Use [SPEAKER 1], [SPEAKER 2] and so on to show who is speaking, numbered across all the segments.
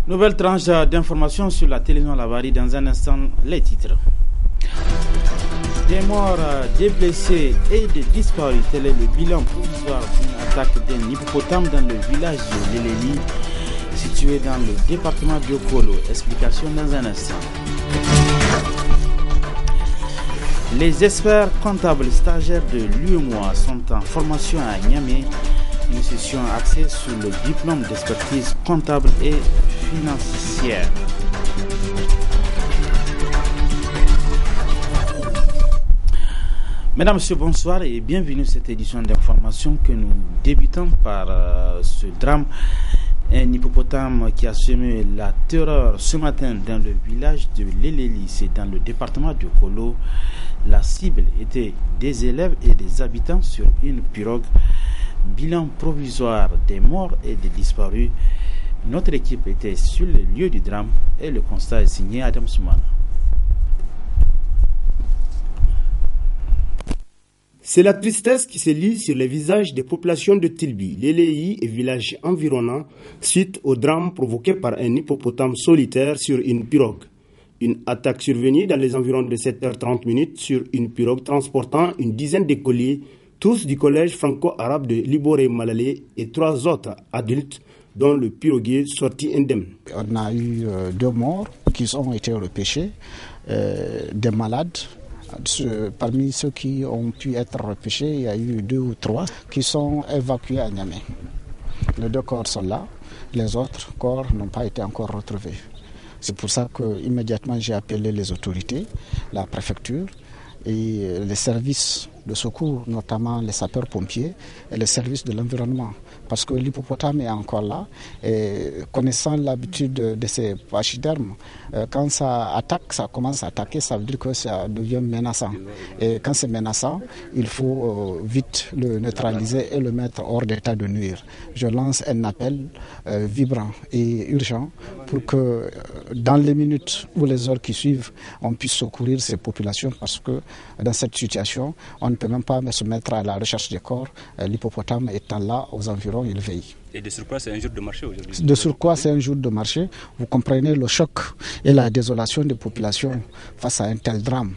[SPEAKER 1] Nouvelle tranche d'informations sur la télévision Labari. Dans un instant, les titres. Des morts, des blessés et des disparus. Tel est le bilan provisoire d'une attaque d'un hippopotame dans le village de Leleli, situé dans le département de Kolo. Explication dans un instant. Les experts comptables stagiaires de l'UEMOA sont en formation à Niamey. Une session axée sur le diplôme d'expertise comptable et financière. Mesdames, Messieurs, bonsoir et bienvenue à cette édition d'information que nous débutons par ce drame. Un hippopotame qui a semé la terreur ce matin dans le village de Leleli, c'est dans le département de Kolo. La cible était des élèves et des habitants sur une pirogue. Bilan provisoire des morts et des disparus. Notre équipe était sur le lieu du drame et le constat est signé Adam Soumana.
[SPEAKER 2] C'est la tristesse qui se lit sur les visages des populations de Tilbi, Leleli et villages environnants suite au drame provoqué par un hippopotame solitaire sur une pirogue. Une attaque survenue dans les environs de 7h30 sur une pirogue transportant une dizaine d'écoliers, tous du collège franco-arabe de Liboré Malalé et 3 autres adultes dont le piroguier sorti indemne.
[SPEAKER 3] On a eu 2 morts qui ont été repêchés, des malades. Parmi ceux qui ont pu être repêchés, il y a eu 2 ou 3 qui sont évacués à Niamey. Les 2 corps sont là, les autres corps n'ont pas été encore retrouvés. C'est pour ça qu'immédiatement j'ai appelé les autorités, la préfecture et les services de secours, notamment les sapeurs-pompiers et les services de l'environnement. Parce que l'hippopotame est encore là et connaissant l'habitude de ces pachydermes, quand ça attaque, ça commence à attaquer, ça veut dire que ça devient menaçant. Et quand c'est menaçant, il faut vite le neutraliser et le mettre hors d'état de nuire. Je lance un appel vibrant et urgent pour que dans les minutes ou les heures qui suivent, on puisse secourir ces populations parce que dans cette situation, on ne peut même pas se mettre à la recherche des corps. L'hippopotame étant là aux environs, il veille.
[SPEAKER 4] Et de surcroît, c'est un jour de marché aujourd'hui.
[SPEAKER 3] De surcroît, c'est un jour de marché. Vous comprenez le choc et la désolation des populations face à un tel drame.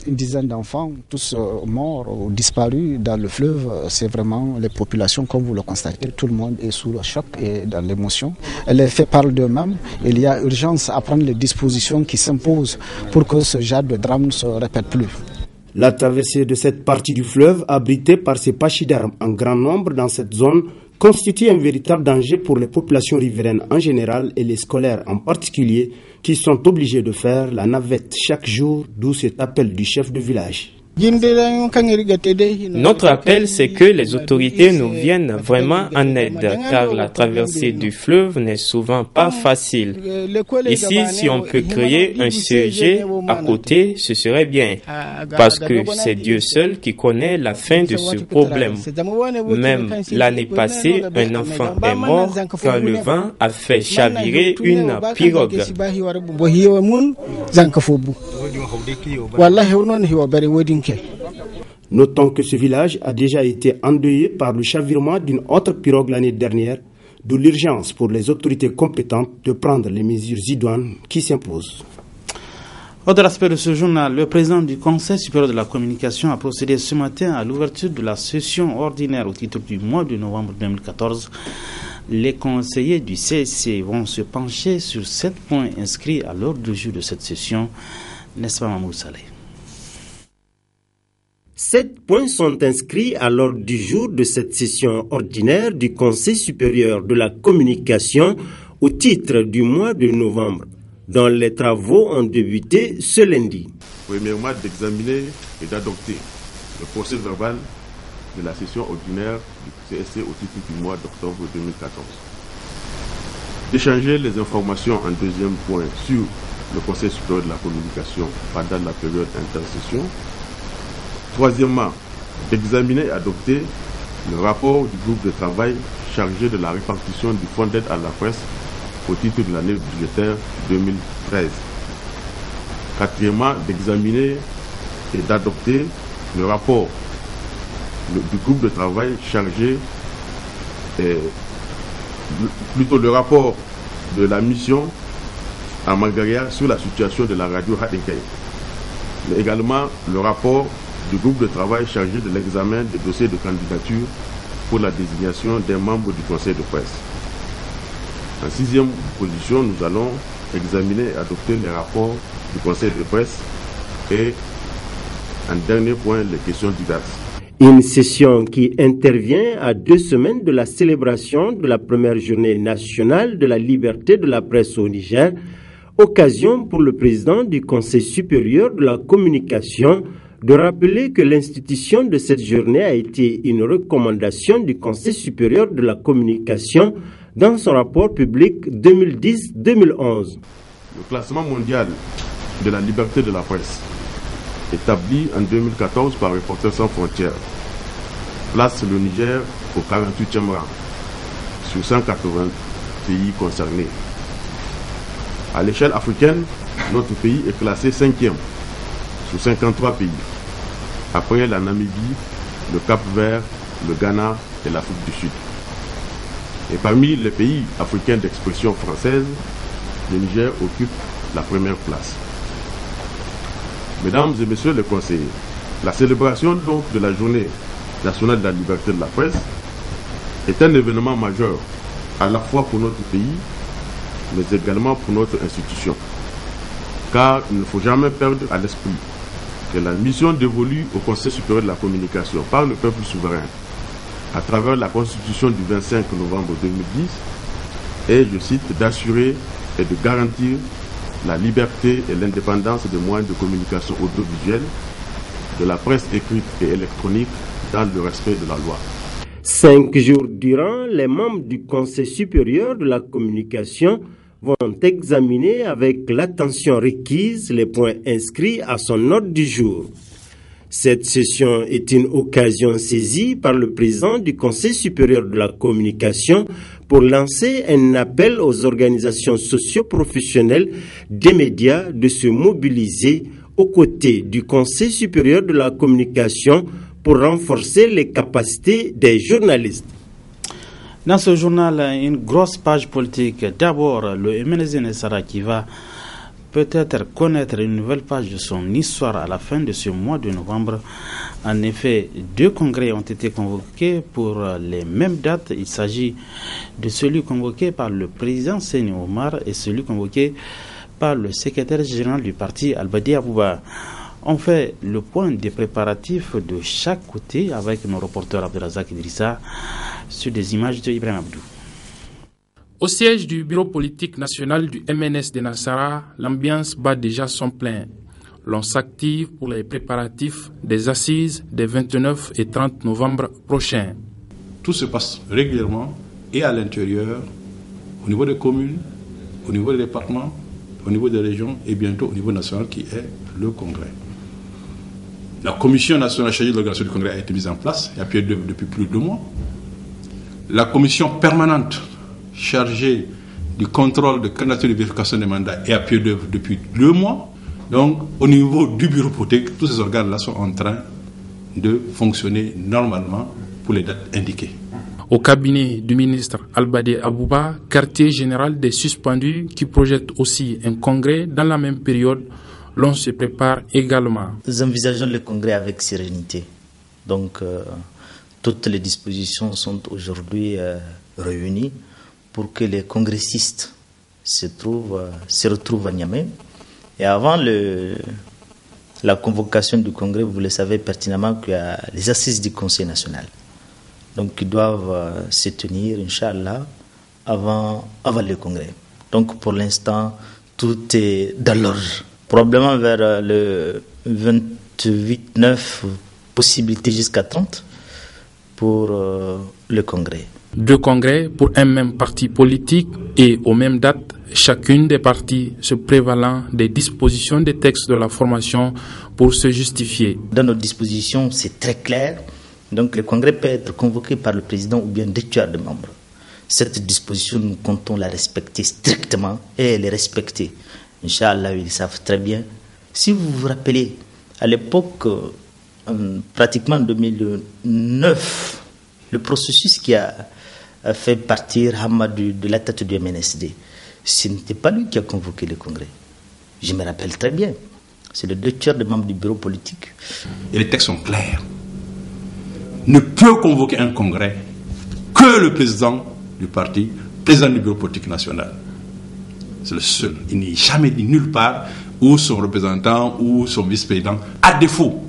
[SPEAKER 3] Une dizaine d'enfants, tous morts ou disparus dans le fleuve, c'est vraiment les populations, comme vous le constatez, tout le monde est sous le choc et dans l'émotion. Les faits parlent d'eux-mêmes. Il y a urgence à prendre les dispositions qui s'imposent pour que ce genre de drame ne se répète plus.
[SPEAKER 2] La traversée de cette partie du fleuve, abritée par ces pachydermes en grand nombre dans cette zone, constitue un véritable danger pour les populations riveraines en général et les scolaires en particulier, qui sont obligés de faire la navette chaque jour, d'où cet appel du chef de village.
[SPEAKER 5] Notre appel, c'est que les autorités nous viennent vraiment en aide, car la traversée du fleuve n'est souvent pas facile. Ici, si on peut créer un CEG à côté, ce serait bien, parce que c'est Dieu seul qui connaît la fin de ce problème. Même l'année passée, un enfant est mort quand le vent a fait chavirer une pirogue.
[SPEAKER 2] Notons que ce village a déjà été endeuillé par le chavirement d'une autre pirogue l'année dernière, d'où l'urgence pour les autorités compétentes de prendre les mesures idoines qui s'imposent.
[SPEAKER 1] Autre aspect de ce journal, le président du Conseil supérieur de la communication a procédé ce matin à l'ouverture de la session ordinaire au titre du mois de novembre 2014. Les conseillers du CSC vont se pencher sur 7 points inscrits à l'ordre du jour de cette session, n'est-ce pas Mamoud Saleh?
[SPEAKER 2] 7 points sont inscrits à l'ordre du jour de cette session ordinaire du Conseil supérieur de la communication au titre du mois de novembre, dont les travaux ont débuté ce lundi.
[SPEAKER 6] Premièrement, d'examiner et d'adopter le procès verbal de la session ordinaire du CSC au titre du mois d'octobre 2014. D'échanger les informations en deuxième point sur le Conseil supérieur de la communication pendant la période intersession. Troisièmement, d'examiner et adopter le rapport du groupe de travail chargé de la répartition du fonds d'aide à la presse au titre de l'année budgétaire 2013. Quatrièmement, d'examiner et d'adopter le rapport du groupe de travail chargé, le rapport de la mission à Magaria sur la situation de la radio Hadinkaï, mais également le rapport du groupe de travail chargé de l'examen des dossiers de candidature pour la désignation des membres du conseil de presse. En sixième position, nous allons examiner et adopter les rapports du conseil de presse et en dernier point, les questions diverses.
[SPEAKER 2] Une session qui intervient à 2 semaines de la célébration de la première journée nationale de la liberté de la presse au Niger, occasion pour le président du Conseil supérieur de la communication de rappeler que l'institution de cette journée a été une recommandation du Conseil supérieur de la communication dans son rapport public 2010-2011.
[SPEAKER 6] Le classement mondial de la liberté de la presse, établi en 2014 par Reporters sans frontières, place le Niger au 48e rang sur 180 pays concernés. À l'échelle africaine, notre pays est classé 5e sur 53 pays, après la Namibie, le Cap-Vert, le Ghana et l'Afrique du Sud. Et parmi les pays africains d'expression française, le Niger occupe la première place. Mesdames et messieurs les conseillers, la célébration donc de la journée nationale de la liberté de la presse est un événement majeur à la fois pour notre pays, mais également pour notre institution. Car il ne faut jamais perdre à l'esprit que la mission dévolue au Conseil supérieur de la communication par le peuple souverain à travers la Constitution du 25 novembre 2010 est, je cite, d'assurer et de garantir la liberté et l'indépendance des moyens de communication audiovisuelle, de la presse écrite et électronique dans le respect de la loi.
[SPEAKER 2] 5 jours durant, les membres du Conseil supérieur de la communication vont examiner avec l'attention requise les points inscrits à son ordre du jour. Cette session est une occasion saisie par le président du Conseil supérieur de la communication pour lancer un appel aux organisations socio-professionnelles des médias de se mobiliser aux côtés du Conseil supérieur de la communication pour renforcer les capacités des journalistes.
[SPEAKER 1] Dans ce journal, une grosse page politique. D'abord, le MNSD Nassara qui va peut-être connaître une nouvelle page de son histoire à la fin de ce mois de novembre. En effet, 2 congrès ont été convoqués pour les mêmes dates. Il s'agit de celui convoqué par le président Seni Omar et celui convoqué par le secrétaire général du parti Albadi Abouba. On fait le point des préparatifs de chaque côté avec nos reporters Abdelazak Idrissa sur des images de Ibrahim Abdou.
[SPEAKER 7] Au siège du bureau politique national du MNSD Nassara, l'ambiance bat déjà son plein. L'on s'active pour les préparatifs des assises des 29 et 30 novembre prochains.
[SPEAKER 8] Tout se passe régulièrement et à l'intérieur, au niveau des communes, au niveau des départements, au niveau des régions et bientôt au niveau national qui est le congrès. La commission nationale chargée de l'organisation du congrès a été mise en place et à pied d'œuvre depuis plus de 2 mois. La commission permanente chargée du contrôle de candidature de vérification des mandats est à pied d'œuvre depuis 2 mois. Donc, au niveau du bureau politique, tous ces organes-là sont en train de fonctionner normalement pour les dates indiquées.
[SPEAKER 7] Au cabinet du ministre Albadi Abouba, quartier général des suspendus qui projette aussi un congrès dans la même période, l'on se prépare également.
[SPEAKER 9] Nous envisageons le congrès avec sérénité. Donc, toutes les dispositions sont aujourd'hui réunies pour que les congressistes se retrouvent à Niamey. Et avant la convocation du congrès, vous le savez pertinemment qu'il y a les assises du Conseil national. Donc, ils doivent se tenir, Inch'Allah, avant le congrès. Donc, pour l'instant, tout est dans l'ordre. Probablement vers le 28-9, possibilité jusqu'à 30 pour le congrès.
[SPEAKER 7] 2 congrès pour un même parti politique et aux mêmes dates, chacune des parties se prévalant des dispositions des textes de la formation pour se justifier.
[SPEAKER 9] Dans nos dispositions, c'est très clair. Donc le congrès peut être convoqué par le président ou bien 2 tiers de membres. Cette disposition, nous comptons la respecter strictement et elle est respectée. Inch'Allah, ils savent très bien. Si vous vous rappelez, à l'époque, pratiquement en 2009, le processus qui a fait partir Hamadou de la tête du MNSD. Ce n'était pas lui qui a convoqué le congrès. Je me rappelle très bien. C'est le 2/3 des membres du bureau politique.
[SPEAKER 8] Et les textes sont clairs. Ne peut convoquer un congrès que le président du parti, président du bureau politique national. C'est le seul. Il n'est jamais dit nulle part ou son représentant ou son vice-président. À défaut,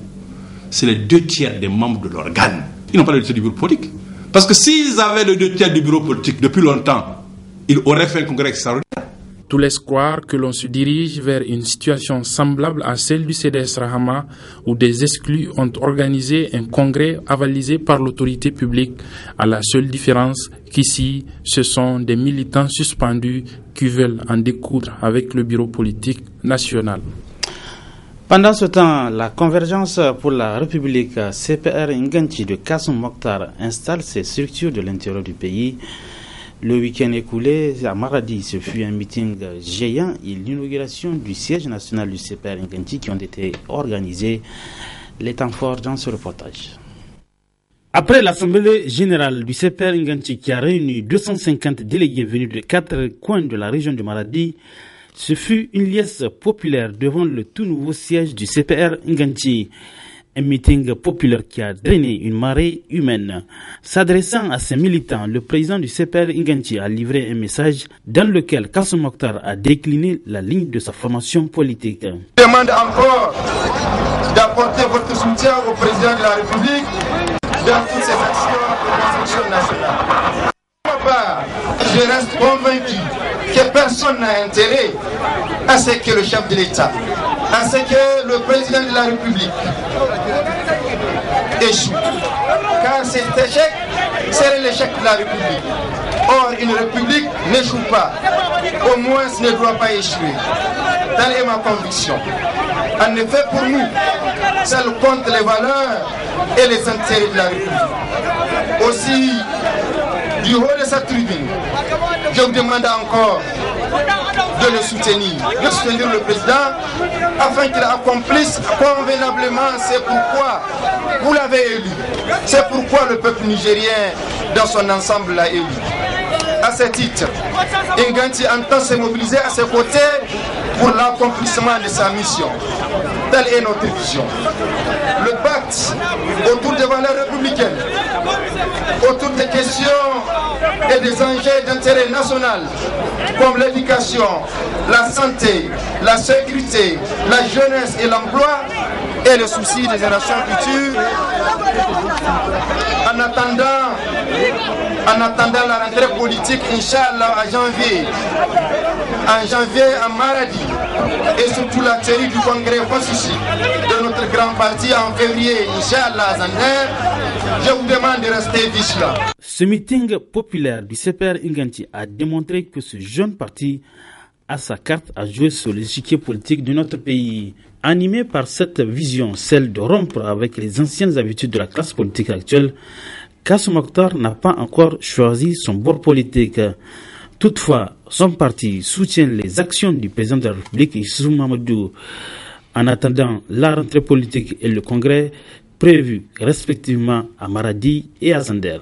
[SPEAKER 8] c'est les 2/3 des membres de l'organe. Ils n'ont pas le 2/3 du bureau politique. Parce que s'ils avaient le 2/3 du bureau politique depuis longtemps, ils auraient fait un congrès extraordinaire.
[SPEAKER 7] Tout laisse croire que l'on se dirige vers une situation semblable à celle du CDS Rahama, où des exclus ont organisé un congrès avalisé par l'autorité publique, à la seule différence qu'ici, ce sont des militants suspendus qui veulent en découdre avec le bureau politique national.
[SPEAKER 1] Pendant ce temps, la Convergence pour la République CPR Nganti de Kassoum Mokhtar installe ses structures de l'intérieur du pays. Le week-end écoulé à Maradi, ce fut un meeting géant et l'inauguration du siège national du CPR Nganti qui ont été organisés. Les temps forts dans ce reportage. Après l'Assemblée générale du CPR Nganti qui a réuni 250 délégués venus de 4 coins de la région de Maradi, ce fut une liesse populaire devant le tout nouveau siège du CPR Nganti. Un meeting populaire qui a drainé une marée humaine. S'adressant à ses militants, le président du CPR Nganti a livré un message dans lequel Kassoum Mokhtar a décliné la ligne de sa formation politique.
[SPEAKER 10] Je demande encore d'apporter votre soutien au président de la République dans toutes ses actions de construction nationale. Pour ma part, je reste convaincu que personne n'a intérêt à ce que le chef de l'État, à ce que le président de la République échoue. Car cet échec serait l'échec de la République. Or, une République n'échoue pas. Au moins, ce ne doit pas échouer. Telle est ma conviction. En effet, pour nous, celle compte les valeurs et les intérêts de la République. Aussi, du haut de cette tribune, je vous demande encore de le soutenir le président, afin qu'il accomplisse convenablement c'est pourquoi vous l'avez élu, c'est pourquoi le peuple nigérien dans son ensemble l'a élu. À ce titre, Nganti entend se mobiliser à ses côtés pour l'accomplissement de sa mission. Telle est notre vision. Le pacte autour des valeurs républicaines, autour des questions et des enjeux d'intérêt national, comme l'éducation, la santé, la sécurité, la jeunesse et l'emploi, et le souci des générations futures. En attendant la rentrée politique, Inch'Allah, en janvier à Maradi, et surtout la tenue du congrès constitué de notre grand parti en février, Inch'Allah, à Zander, je vous demande de rester vigilant.
[SPEAKER 1] Ce meeting populaire du CPR Nganti a démontré que ce jeune parti a sa carte à jouer sur l'échiquier politique de notre pays. Animé par cette vision, celle de rompre avec les anciennes habitudes de la classe politique actuelle, Kassoum Mokhtar n'a pas encore choisi son bord politique. Toutefois, son parti soutient les actions du président de la République, Issoufou Mahamadou, en attendant la rentrée politique et le congrès prévus respectivement à Maradi et à Zander.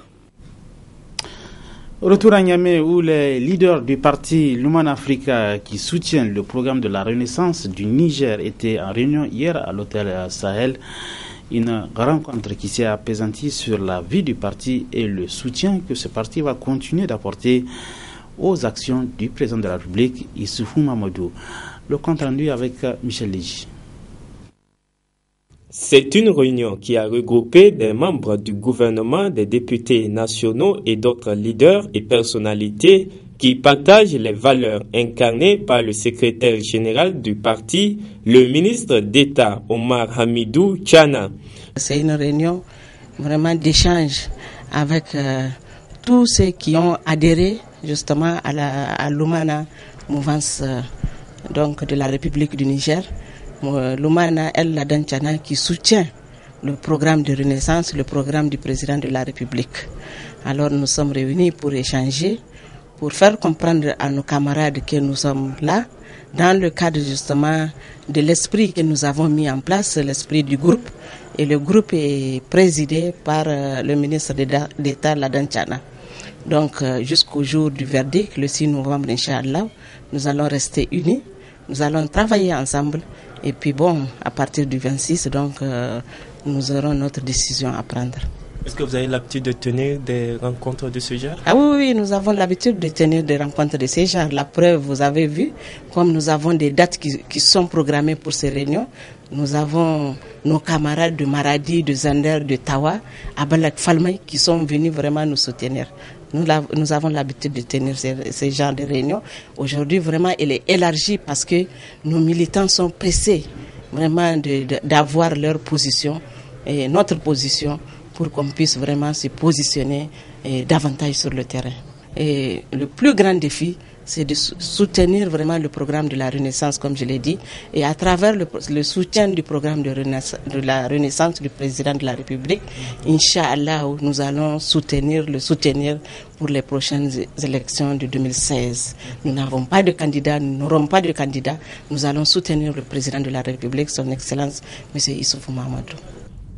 [SPEAKER 1] Retour à Niamey où les leaders du parti Lumana Africa qui soutiennent le programme de la renaissance du Niger étaient en réunion hier à l'hôtel Sahel. Une rencontre qui s'est apaisantie sur la vie du parti et le soutien que ce parti va continuer d'apporter aux actions du président de la République, Issoufou Mahamadou. Le compte rendu avec Michel Légy.
[SPEAKER 5] C'est une réunion qui a regroupé des membres du gouvernement, des députés nationaux et d'autres leaders et personnalités qui partagent les valeurs incarnées par le secrétaire général du parti, le ministre d'État Omar Hamidou Tchana.
[SPEAKER 11] C'est une réunion vraiment d'échange avec tous ceux qui ont adhéré justement à l'Oumana, mouvance donc de la République du Niger. Lumana El Ladan Tchana qui soutient le programme de renaissance, le programme du président de la République. Alors nous sommes réunis pour échanger, pour faire comprendre à nos camarades que nous sommes là, dans le cadre justement de l'esprit que nous avons mis en place, l'esprit du groupe. Et le groupe est présidé par le ministre d'État Ladan Tchana. Donc jusqu'au jour du verdict, le 6 novembre, Inch'Allah, nous allons rester unis, nous allons travailler ensemble. Et puis bon, à partir du 26, donc, nous aurons notre décision à prendre.
[SPEAKER 5] Est-ce que vous avez l'habitude de tenir des rencontres de ce genre?
[SPEAKER 11] Ah oui, nous avons l'habitude de tenir des rencontres de ce genre. La preuve, vous avez vu, comme nous avons des dates qui sont programmées pour ces réunions, nous avons nos camarades de Maradi, de Zander, de Tawa, Abalak Falmay, qui sont venus vraiment nous soutenir. Nous avons l'habitude de tenir ces genres de réunions. Aujourd'hui, vraiment, elle est élargie parce que nos militants sont pressés vraiment d'avoir leur position et notre position pour qu'on puisse vraiment se positionner davantage sur le terrain. Et le plus grand défi, c'est de soutenir vraiment le programme de la Renaissance, comme je l'ai dit, et à travers le soutien du programme de la Renaissance du président de la République, Inch'Allah, nous allons le soutenir pour les prochaines élections de 2016. Nous n'avons pas de candidat, nous n'aurons pas de candidat, nous allons soutenir le président de la République, son Excellence, M. Issoufou Mahamadou.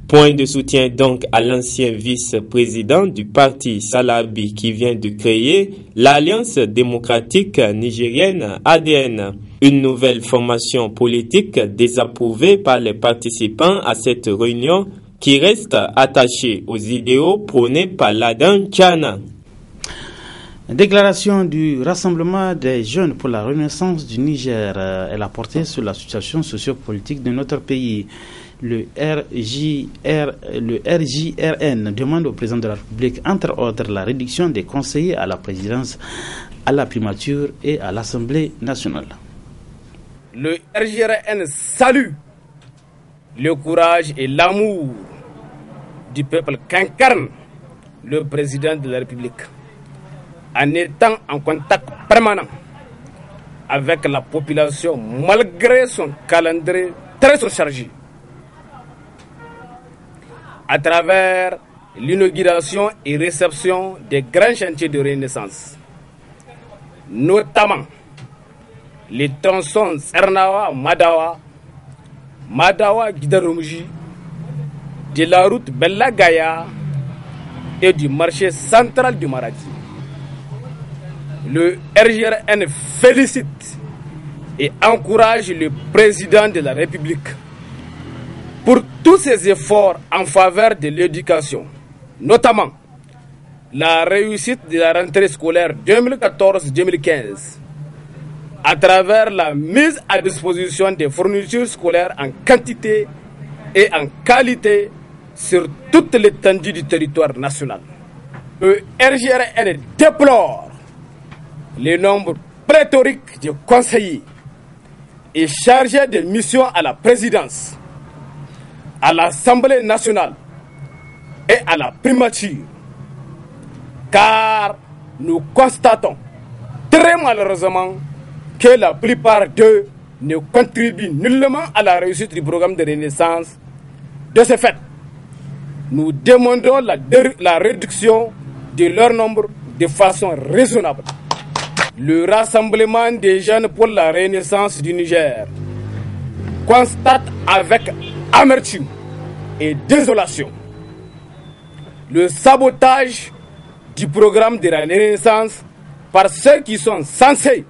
[SPEAKER 5] Point de soutien donc à l'ancien vice-président du parti Salabi qui vient de créer l'Alliance démocratique nigérienne ADN, une nouvelle formation politique désapprouvée par les participants à cette réunion qui reste attachée aux idéaux prônés par Ladan Tchana.
[SPEAKER 1] Déclaration du Rassemblement des jeunes pour la renaissance du Niger. Elle a porté sur la situation sociopolitique de notre pays. Le RJRN demande au président de la République, entre autres, la réduction des conseillers à la présidence, à la primature et à l'Assemblée nationale.
[SPEAKER 12] Le RJRN salue le courage et l'amour du peuple qu'incarne le président de la République en étant en contact permanent avec la population malgré son calendrier très surchargé. À travers l'inauguration et réception des grands chantiers de renaissance, notamment les tronçons Sernawa-Madawa, Madawa-Gidarumji, de la route Bella-Gaya et du marché central du Maradi. Le RJRN félicite et encourage le président de la République pour tous ses efforts en faveur de l'éducation, notamment la réussite de la rentrée scolaire 2014-2015, à travers la mise à disposition des fournitures scolaires en quantité et en qualité sur toute l'étendue du territoire national. Le RJRN déplore le nombre pléthorique de conseillers et chargés de missions à la présidence, à l'Assemblée nationale et à la primature, car nous constatons très malheureusement que la plupart d'eux ne contribuent nullement à la réussite du programme de renaissance. De ce fait, nous demandons la réduction de leur nombre de façon raisonnable. Le Rassemblement des jeunes pour la renaissance du Niger constate avec amertume et désolation le sabotage du programme de la renaissance par ceux qui sont censés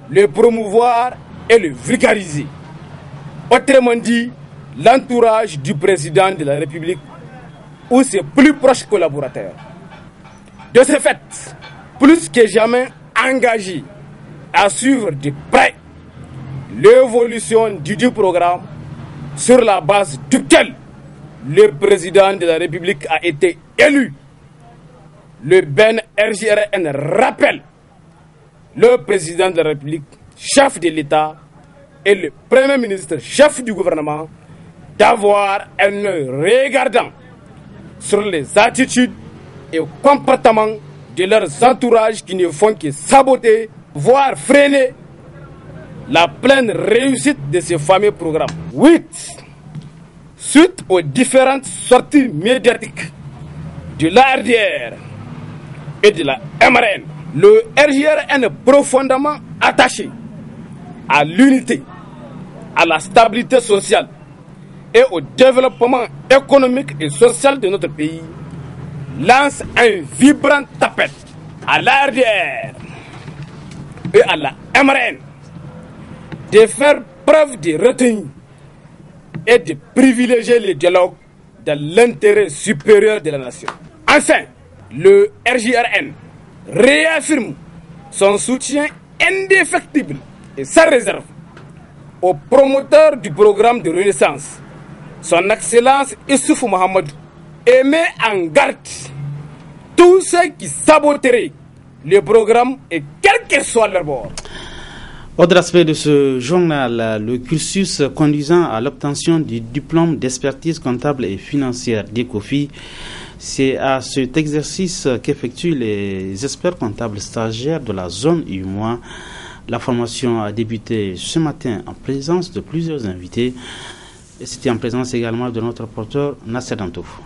[SPEAKER 12] le promouvoir et le vulgariser. Autrement dit, l'entourage du président de la République ou ses plus proches collaborateurs. De ce fait, plus que jamais engagé à suivre de près l'évolution du programme sur la base duquel le président de la République a été élu. Le Ben RJRN rappelle le président de la République, chef de l'État, et le Premier ministre, chef du gouvernement, d'avoir un œil regardant sur les attitudes et comportements de leurs entourages qui ne font que saboter, voire freiner la pleine réussite de ce fameux programme. 8. Suite aux différentes sorties médiatiques de l'ARDR et de la MRN, le RJRN est profondément attaché à l'unité, à la stabilité sociale et au développement économique et social de notre pays, lance un vibrant appel à l'ARDR et à la MRN de faire preuve de retenue et de privilégier le dialogue dans l'intérêt supérieur de la nation. Enfin, le RJRN réaffirme son soutien indéfectible et sans réserve au promoteur du programme de Renaissance, son Excellence Issoufou Mahamadou, et met en garde tous ceux qui saboteraient le programme et quel que soit leur bord.
[SPEAKER 1] Autre aspect de ce journal, le cursus conduisant à l'obtention du diplôme d'expertise comptable et financière d'ECOFI. C'est à cet exercice qu'effectuent les experts comptables stagiaires de la zone UMOA. La formation a débuté ce matin en présence de plusieurs invités. Et c'était en présence également de notre reporter Nasser Dantouf.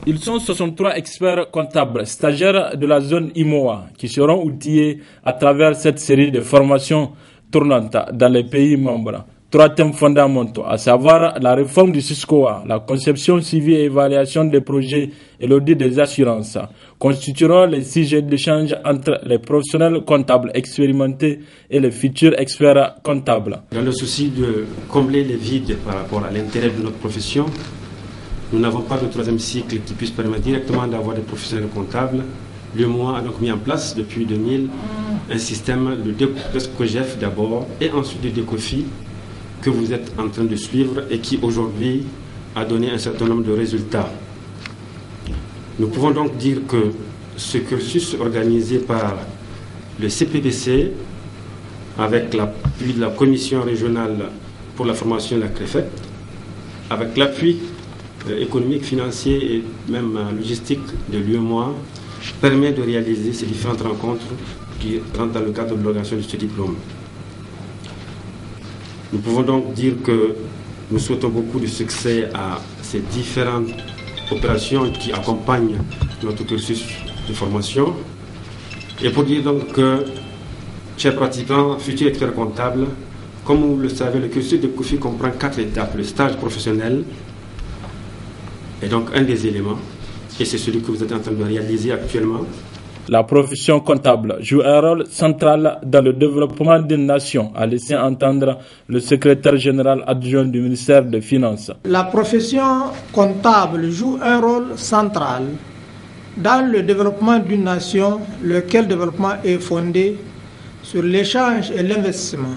[SPEAKER 7] Ils sont 63 experts comptables stagiaires de la zone IMOA qui seront outillés à travers cette série de formations tournantes dans les pays membres. 3 thèmes fondamentaux, à savoir la réforme du SISCOA, la conception, suivi et évaluation des projets et l'audit des assurances, constitueront les sujets d'échange entre les professionnels comptables expérimentés et les futurs experts comptables.
[SPEAKER 13] Dans le souci de combler les vides par rapport à l'intérêt de notre profession, nous n'avons pas de 3e cycle qui puisse permettre directement d'avoir des professionnels comptables. L'UMOA a donc mis en place depuis 2000 un système de SCOGEF d'abord et ensuite de DECOFI que vous êtes en train de suivre et qui aujourd'hui a donné un certain nombre de résultats. Nous pouvons donc dire que ce cursus organisé par le CPBC avec l'appui de la Commission régionale pour la formation de la CREFET, avec l'appui économique, financier et même logistique de l'UMOA, permet de réaliser ces différentes rencontres qui rentrent dans le cadre de l'organisation de ce diplôme. Nous pouvons donc dire que nous souhaitons beaucoup de succès à ces différentes opérations qui accompagnent notre cursus de formation. Et pour dire donc que, chers pratiquants, futurs experts comptables, comme vous le savez, le cursus de COFI comprend 4 étapes. Le stage professionnel est donc un des éléments, et c'est celui que vous êtes en train de réaliser actuellement.
[SPEAKER 7] La profession comptable joue un rôle central dans le développement d'une nation, a laissé entendre le secrétaire général adjoint du ministère des Finances.
[SPEAKER 14] La profession comptable joue un rôle central dans le développement d'une nation, lequel développement est fondé sur l'échange et l'investissement.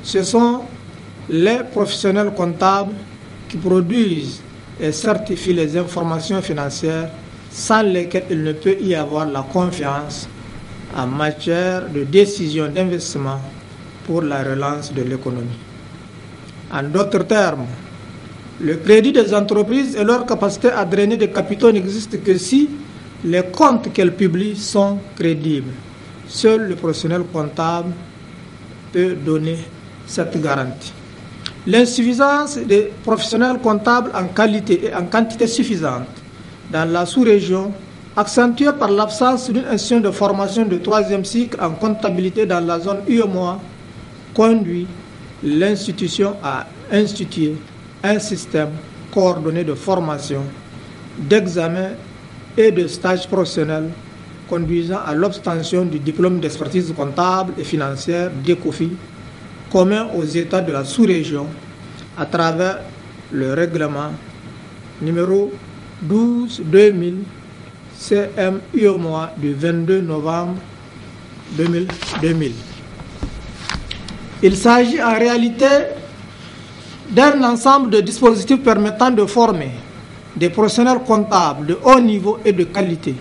[SPEAKER 14] Ce sont les professionnels comptables qui produisent et certifient les informations financières sans lesquelles il ne peut y avoir la confiance en matière de décision d'investissement pour la relance de l'économie. En d'autres termes, le crédit des entreprises et leur capacité à drainer des capitaux n'existent que si les comptes qu'elles publient sont crédibles. Seul le professionnel comptable peut donner cette garantie. L'insuffisance des professionnels comptables en qualité et en quantité suffisante dans la sous-région, accentuée par l'absence d'une institution de formation de 3e cycle en comptabilité dans la zone UMOA, conduit l'institution à instituer un système coordonné de formation, d'examen et de stage professionnel conduisant à l'obtention du diplôme d'expertise comptable et financière d'ECOFI commun aux États de la sous-région à travers le règlement numéro 12-2000 CM-UMOA du 22 novembre 2000. Il s'agit en réalité d'un ensemble de dispositifs permettant de former des professionnels comptables de haut niveau et de qualité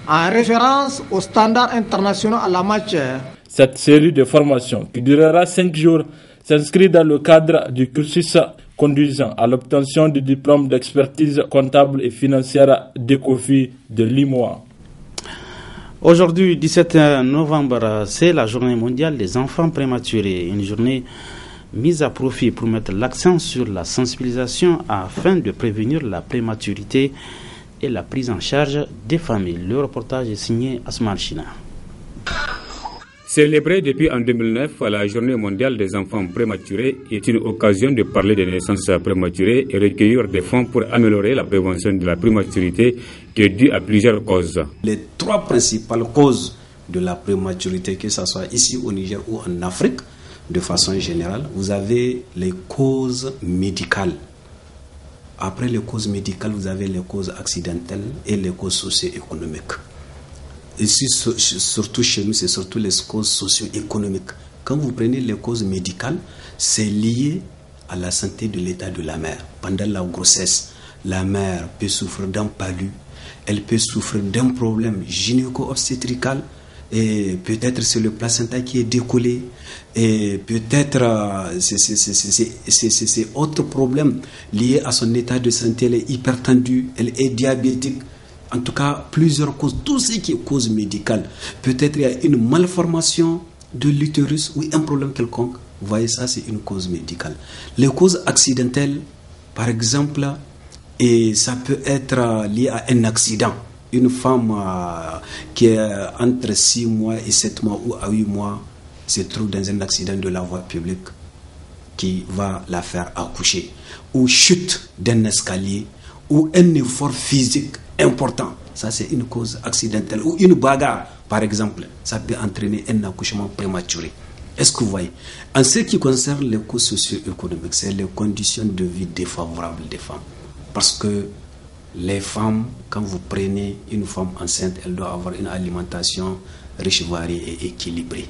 [SPEAKER 14] en référence aux standards internationaux en la matière.
[SPEAKER 7] Cette série de formations, qui durera 5 jours, s'inscrit dans le cadre du cursus conduisant à l'obtention du diplôme d'expertise comptable et financière d'ECOFI de l'IMOA.
[SPEAKER 1] Aujourd'hui, 17 novembre, c'est la journée mondiale des enfants prématurés, une journée mise à profit pour mettre l'accent sur la sensibilisation afin de prévenir la prématurité et la prise en charge des familles. Le reportage est signé Asmal China.
[SPEAKER 15] Célébrée depuis en 2009, la Journée mondiale des enfants prématurés est une occasion de parler des naissances prématurées et recueillir des fonds pour améliorer la prévention de la prématurité qui est due à plusieurs causes.
[SPEAKER 16] Les 3 principales causes de la prématurité, que ce soit ici au Niger ou en Afrique, de façon générale, vous avez les causes médicales. Après les causes médicales, vous avez les causes accidentelles et les causes socio-économiques. Ici, surtout chez nous, c'est surtout les causes socio-économiques. Quand vous prenez les causes médicales, c'est lié à la santé de l'état de la mère. Pendant la grossesse, la mère peut souffrir d'un palud, elle peut souffrir d'un problème gynéco-obstétrical, et peut-être c'est le placenta qui est décollé, et peut-être c'est autre problème lié à son état de santé, elle est hypertendue, elle est diabétique. En tout cas, plusieurs causes, tout ce qui est cause médicale. Peut-être il y a une malformation de l'utérus ou un problème quelconque. Vous voyez, ça c'est une cause médicale. Les causes accidentelles, par exemple, et ça peut être lié à un accident. Une femme qui est entre 6 mois et 7 mois ou à 8 mois se trouve dans un accident de la voie publique qui va la faire accoucher. Ou chute d'un escalier, ou un effort physique important. Ça, c'est une cause accidentelle. Ou une bagarre, par exemple. Ça peut entraîner un accouchement prématuré. Est-ce que vous voyez? En ce qui concerne les causes socio-économiques, c'est les conditions de vie défavorables des femmes. Parce que les femmes, quand vous prenez une femme enceinte, elle doit avoir une alimentation riche, variée et équilibrée.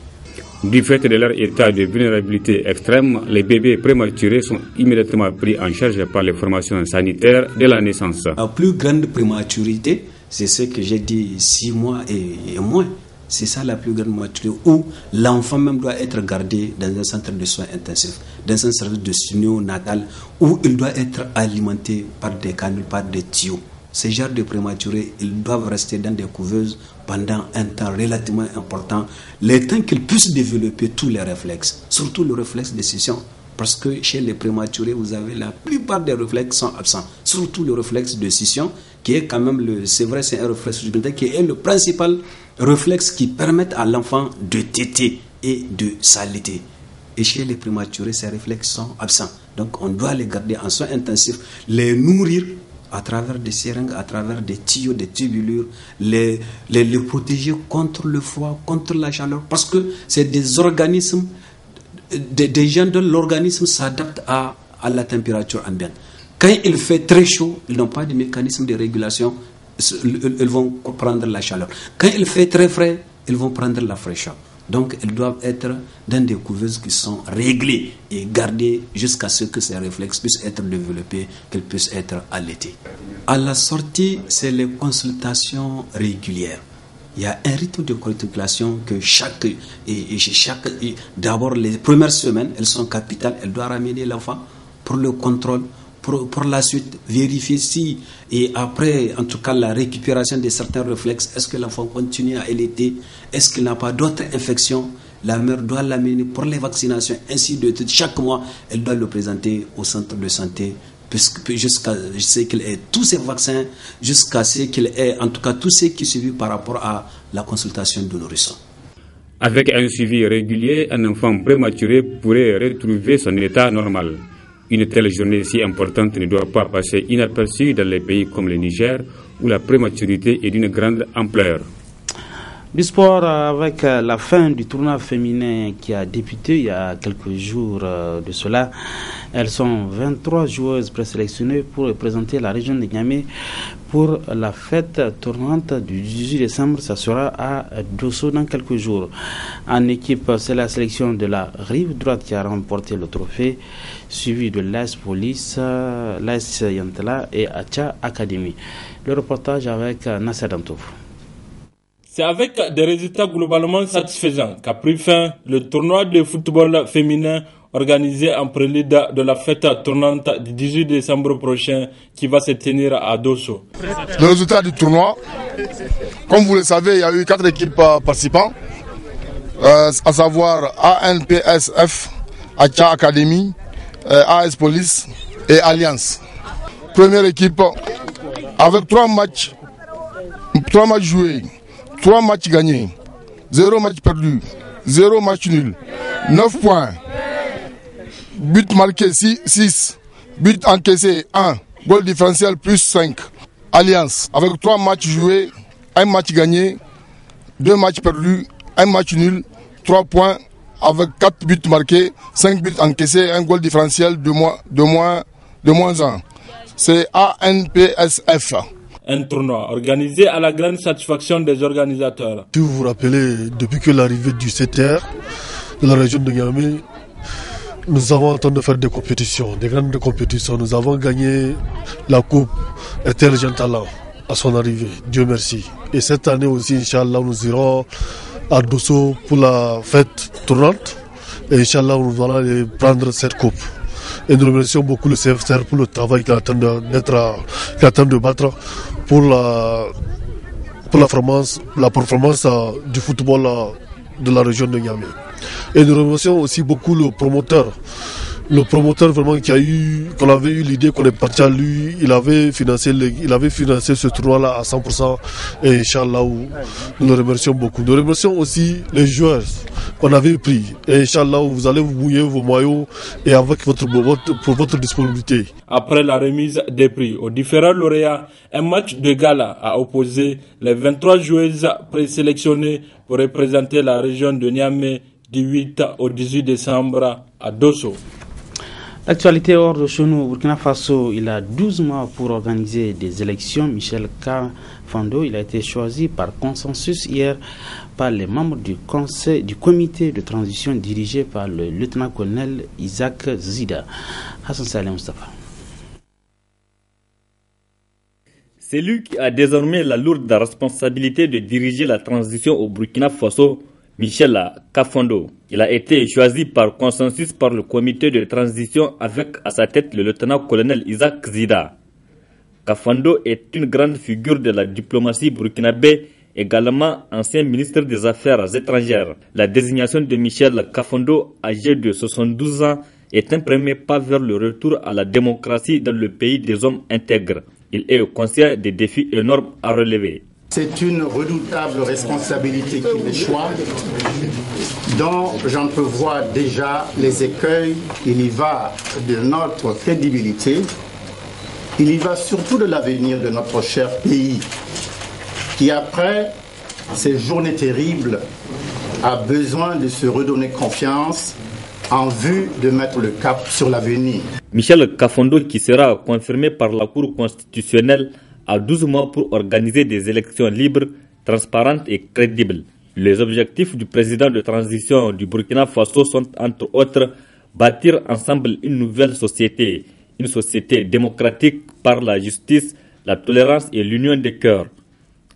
[SPEAKER 15] Du fait de leur état de vulnérabilité extrême, les bébés prématurés sont immédiatement pris en charge par les formations sanitaires de la naissance.
[SPEAKER 16] La plus grande prématurité, c'est ce que j'ai dit, 6 mois et moins. C'est ça la plus grande maturité, où l'enfant même doit être gardé dans un centre de soins intensifs, dans un service de néonatal, où il doit être alimenté par des canules, par des tuyaux. Ces genres de prématurés, ils doivent rester dans des couveuses pendant un temps relativement important, le temps qu'ils puissent développer tous les réflexes, surtout le réflexe de succion. Parce que chez les prématurés, vous avez la plupart des réflexes sont absents, surtout le réflexe de succion, qui est quand même, c'est vrai, c'est un réflexe supplémentaire, qui est le principal réflexe qui permet à l'enfant de téter et de s'allaiter. Et chez les prématurés, ces réflexes sont absents. Donc on doit les garder en soins intensifs, les nourrir à travers des seringues, à travers des tuyaux, des tubulures, les protéger contre le froid, contre la chaleur, parce que c'est des organismes, des gens dont l'organisme s'adapte à la température ambiante. Quand il fait très chaud, ils n'ont pas de mécanisme de régulation, ils vont prendre la chaleur. Quand il fait très frais, ils vont prendre la fraîcheur. Donc, ils doivent être dans des couveuses qui sont réglées et gardées jusqu'à ce que ces réflexes puissent être développés, qu'ils puissent être allaités. À la sortie, c'est les consultations régulières. Il y a un rythme de consultation que d'abord, les premières semaines, elles sont capitales. Elle doit ramener l'enfant pour le contrôle, pour la suite, vérifier si, et après, en tout cas, la récupération de certains réflexes, est-ce que l'enfant continue à allaiter, est-ce qu'il n'a pas d'autres infections, la mère doit l'amener pour les vaccinations, ainsi de suite. Chaque mois, elle doit le présenter au centre de santé, jusqu'à ce qu'il ait tous ces vaccins, jusqu'à ce qu'il ait, en tout cas, tout ce qui suit par rapport à la consultation de nourrisson.
[SPEAKER 15] Avec un suivi régulier, un enfant prématuré pourrait retrouver son état normal. Une telle journée si importante ne doit pas passer inaperçue dans les pays comme le Niger, où la prématurité est d'une grande ampleur.
[SPEAKER 1] Du sport avec la fin du tournoi féminin qui a débuté il y a quelques jours de cela. Elles sont 23 joueuses présélectionnées pour représenter la région de Niamey pour la fête tournante du 18 décembre. Ça sera à Dosso dans quelques jours. En équipe, c'est la sélection de la rive droite qui a remporté le trophée, suivi de l'AS Police, l'AS Yantala et Acha Academy. Le reportage avec Nasser Dantouf.
[SPEAKER 17] C'est avec des résultats globalement satisfaisants qu'a pris fin le tournoi de football féminin organisé en prélude de la fête tournante du 18 décembre prochain qui va se tenir à Dosso.
[SPEAKER 18] Le résultat du tournoi, comme vous le savez, il y a eu 4 équipes participantes, à savoir ANPSF, Acha Academy, AS Police et Alliance. Première équipe avec 3 matchs joués. 3 matchs gagnés, 0 match perdu, 0 match nul. 9 points. But marqué 6. But encaissé 1. Goal différentiel plus 5. Alliance avec 3 matchs joués, 1 match gagné, 2 matchs perdus, 1 match nul, 3 points avec 4 buts marqués, 5 buts encaissés, 1 goal différentiel de moins 1. C'est ANPSF.
[SPEAKER 17] Un tournoi organisé à la grande satisfaction des organisateurs.
[SPEAKER 19] Si vous vous rappelez, depuis que l'arrivée du CTR de la région de Niamey, nous avons tenté de faire des compétitions, des grandes compétitions. Nous avons gagné la coupe RTL Jeune Talent à son arrivée, Dieu merci. Et cette année aussi, Inch'Allah, nous irons à Dosso pour la fête tournante. Et Inch'Allah, nous allons aller prendre cette coupe. Et nous remercions beaucoup le CFCR pour le travail qu'il est en train de battre pour la performance du football de la région de Niamey. Et nous remercions aussi beaucoup le promoteur vraiment qu'on avait eu l'idée, qu'on est parti à lui, il avait financé ce tournoi-là à 100%, et Inch'Allah, nous le remercions beaucoup. Nous remercions aussi les joueurs qu'on avait pris, et Inch'Allah, vous allez vous mouiller vos maillots et avec pour votre disponibilité.
[SPEAKER 17] Après la remise des prix aux différents lauréats, un match de gala a opposé les 23 joueuses présélectionnées pour représenter la région de Niamey du 8 au 18 décembre à Dosso.
[SPEAKER 1] L'actualité hors de chez nous, au Burkina Faso, il a 12 mois pour organiser des élections. Michel Kafando, il a été choisi par consensus hier par les membres du comité de transition dirigé par le lieutenant-colonel Isaac Zida. Hassan Saleh Mustafa.
[SPEAKER 20] C'est lui qui a désormais la lourde responsabilité de diriger la transition au Burkina Faso, Michel Kafando. Il a été choisi par consensus par le comité de transition avec à sa tête le lieutenant-colonel Isaac Zida. Kafando est une grande figure de la diplomatie burkinabé, également ancien ministre des Affaires étrangères. La désignation de Michel Kafando, âgé de 72 ans, est un premier pas vers le retour à la démocratie dans le pays des hommes intègres. Il est conscient des défis énormes à relever.
[SPEAKER 21] C'est une redoutable responsabilité qui m'échoit, dont j'entrevois déjà les écueils. Il y va de notre crédibilité, il y va surtout de l'avenir de notre cher pays, qui après ces journées terribles a besoin de se redonner confiance en vue de mettre le cap sur l'avenir.
[SPEAKER 20] Michel Kafando, qui sera confirmé par la Cour constitutionnelle, a 12 mois pour organiser des élections libres, transparentes et crédibles. Les objectifs du président de transition du Burkina Faso sont entre autres bâtir ensemble une nouvelle société, une société démocratique par la justice, la tolérance et l'union des cœurs.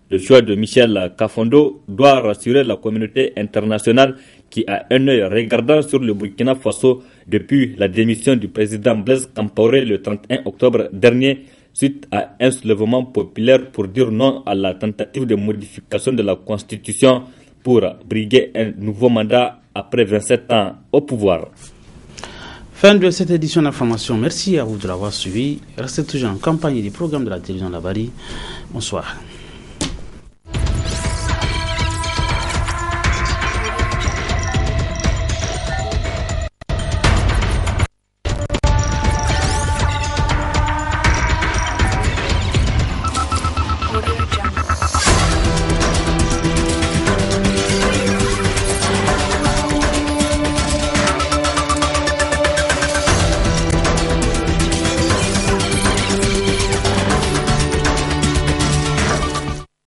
[SPEAKER 20] Le choix de Michel Kafando doit rassurer la communauté internationale qui a un œil regardant sur le Burkina Faso depuis la démission du président Blaise Compaoré le 31 octobre dernier, suite à un soulèvement populaire pour dire non à la tentative de modification de la Constitution pour briguer un nouveau mandat après 27 ans au pouvoir.
[SPEAKER 1] Fin de cette édition d'information. Merci à vous de l'avoir suivi. Restez toujours en compagnie du programme de la télévision Labari. Bonsoir.